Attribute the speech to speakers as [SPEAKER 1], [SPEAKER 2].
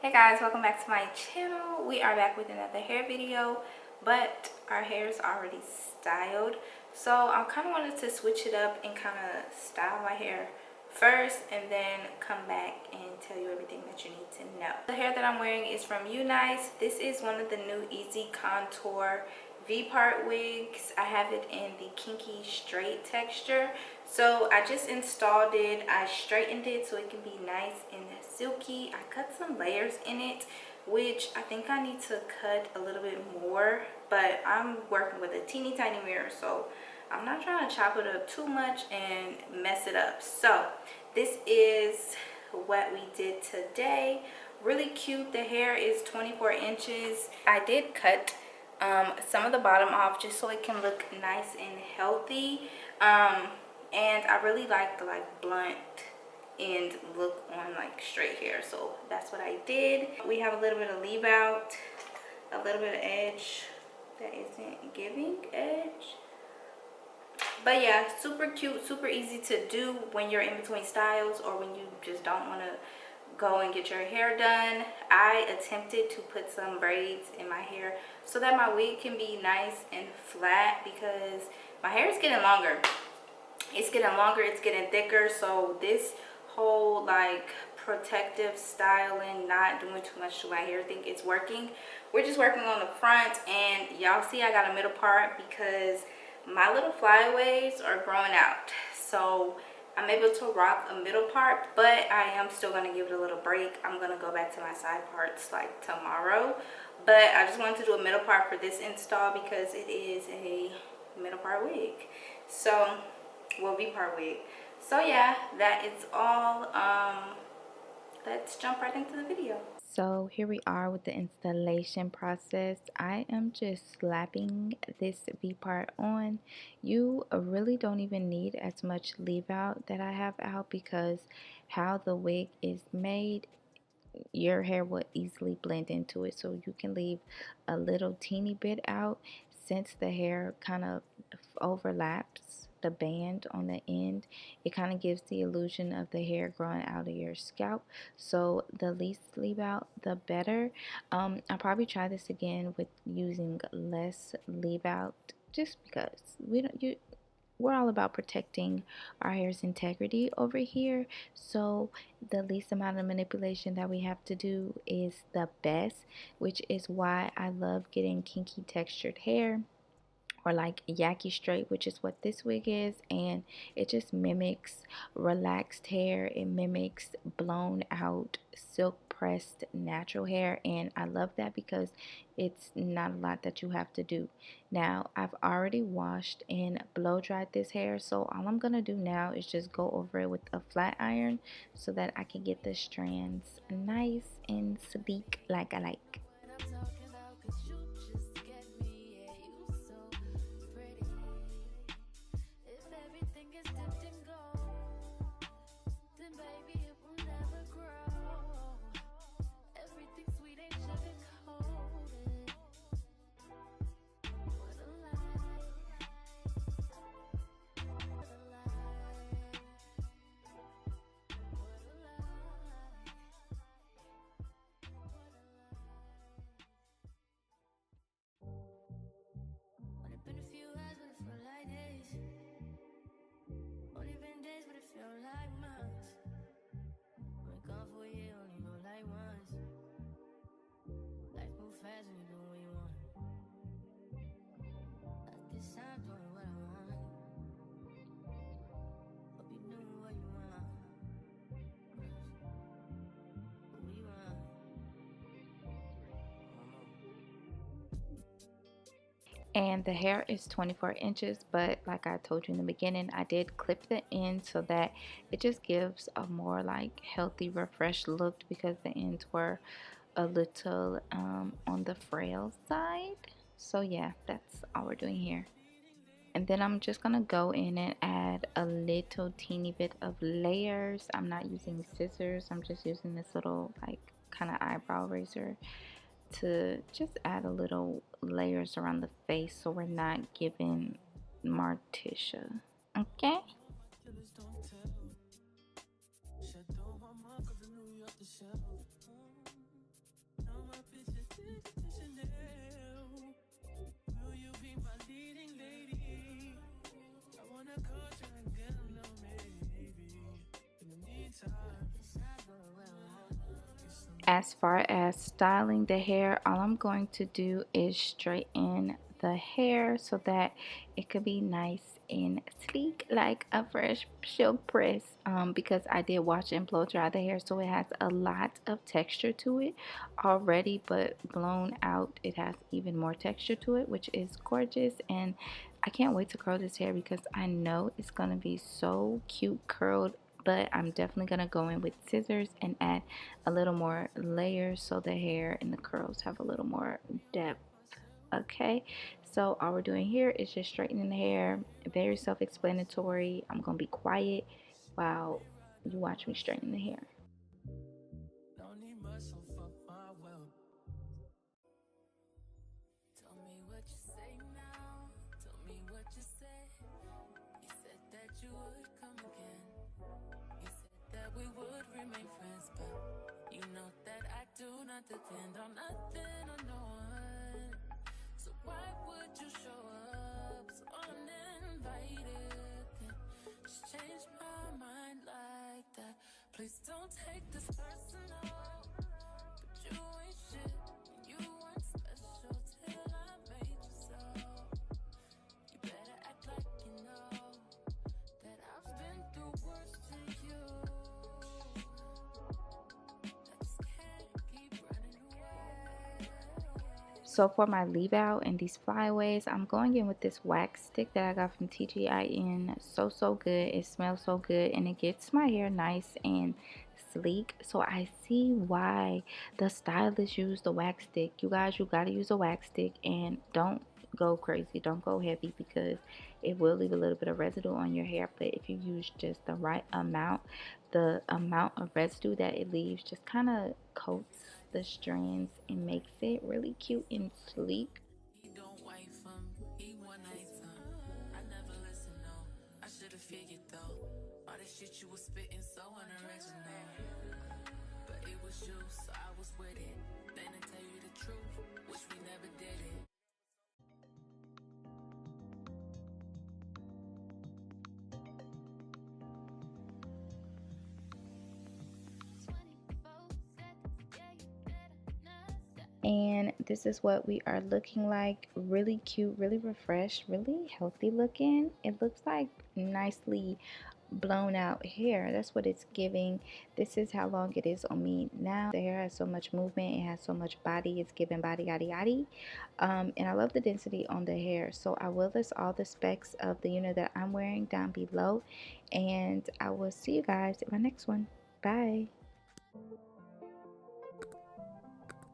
[SPEAKER 1] Hey guys, welcome back to my channel. We are back with another hair video, but our hair is already styled, so I kind of wanted to switch it up and kind of style my hair first and then come back and tell you everything that you need to know. The hair that I'm wearing is from UNice. This is one of the new EasiContour VPART wigs. I have it in the kinky straight texture. So I just installed it. I straightened it so it can be nice and silky. I cut some layers in it, which I think I need to cut a little bit more, but I'm working with a teeny tiny mirror, so I'm not trying to chop it up too much and mess it up. So this is what we did today. Really cute. The hair is 24 inches. I did cut some of the bottom off just so it can look nice and healthy. And I really like the blunt end look on straight hair, so that's what I did. We have a little bit of leave out, a little bit of edge that isn't giving edge. But yeah, super cute, super easy to do when you're in between styles or when you just don't want to go and get your hair done. I attempted to put some braids in my hair so that my wig can be nice and flat because my hair is getting longer. It's getting longer, it's getting thicker, so this whole protective styling, not doing too much to my hair, I think it's working. We're just working on the front, and y'all see I got a middle part because my little flyaways are growing out, so I'm able to rock a middle part, but I am still going to give it a little break. I'm going to go back to my side parts tomorrow, but I just wanted to do a middle part for this install because it is a middle part wig, so will be part wig. So yeah, that is all. Let's jump right into the video. So here we are with the installation process. I am just slapping this V part on. You really don't even need as much leave out that I have out because how the wig is made, your hair will easily blend into it, so you can leave a little teeny bit out since the hair kind of overlaps the band on the end. It kind of gives the illusion of the hair growing out of your scalp, so the least leave out the better. I'll probably try this again with using less leave out just because we're all about protecting our hair's integrity over here, so the least amount of manipulation that we have to do is the best, which is why I love getting kinky textured hair or Yaki straight, which is what this wig is, and it just mimics relaxed hair. It mimics blown out silk pressed natural hair, and I love that because it's not a lot that you have to do. Now I've already washed and blow dried this hair, so all I'm gonna do now is just go over it with a flat iron so that I can get the strands nice and sleek like I like. And the hair is 24 inches, but like I told you in the beginning, I did clip the end so that it just gives a more healthy, refreshed look because the ends were a little on the frail side. So yeah, that's all we're doing here. And then I'm just gonna go in and add a little teeny bit of layers. I'm not using scissors, I'm just using this little kind of eyebrow razor to just add a little layers around the face so we're not giving Martisha. Okay? As far as styling the hair, all I'm going to do is straighten the hair so that it could be nice and sleek like a fresh silk press, because I did wash and blow dry the hair, so it has a lot of texture to it already, but blown out it has even more texture to it, which is gorgeous. And I can't wait to curl this hair because I know it's gonna be so cute curled, but I'm definitely gonna go in with scissors and add a little more layers so the hair and the curls have a little more depth. Okay, so all we're doing here is just straightening the hair. Very self-explanatory. I'm gonna be quiet while you watch me straighten the hair.
[SPEAKER 2] Depend on nothing or no one. So why would you show up so uninvited? Just change my mind like that. Please don't take this personal. But you ain't shit. You weren't special till I made you so. You better act like you know that I've been through worse to you.
[SPEAKER 1] So for my leave out and these flyaways, I'm going in with this wax stick that I got from TGIN. So good. It smells so good and it gets my hair nice and sleek. So I see why the stylists use the wax stick. You guys, you got to use a wax stick, and don't go crazy. Don't go heavy because it will leave a little bit of residue on your hair. But if you use just the right amount, the amount of residue that it leaves just kind of coats the strands and makes it really cute and sleek.
[SPEAKER 2] He don't wife him, he one night I never listen, no. I should have figured though. All the shit you was spitting so unoriginal. But it was you, so I was with it. Then to tell you the truth, wish we never did it.
[SPEAKER 1] And this is what we are looking like. Really cute, really refreshed, really healthy looking. It looks like nicely blown out hair. That's what it's giving. This is how long it is on me now. The hair has so much movement, it has so much body, it's giving body yaddy yaddy. And I love the density on the hair. So I will list all the specs of the unit that I'm wearing down below, and I will see you guys in my next one. Bye.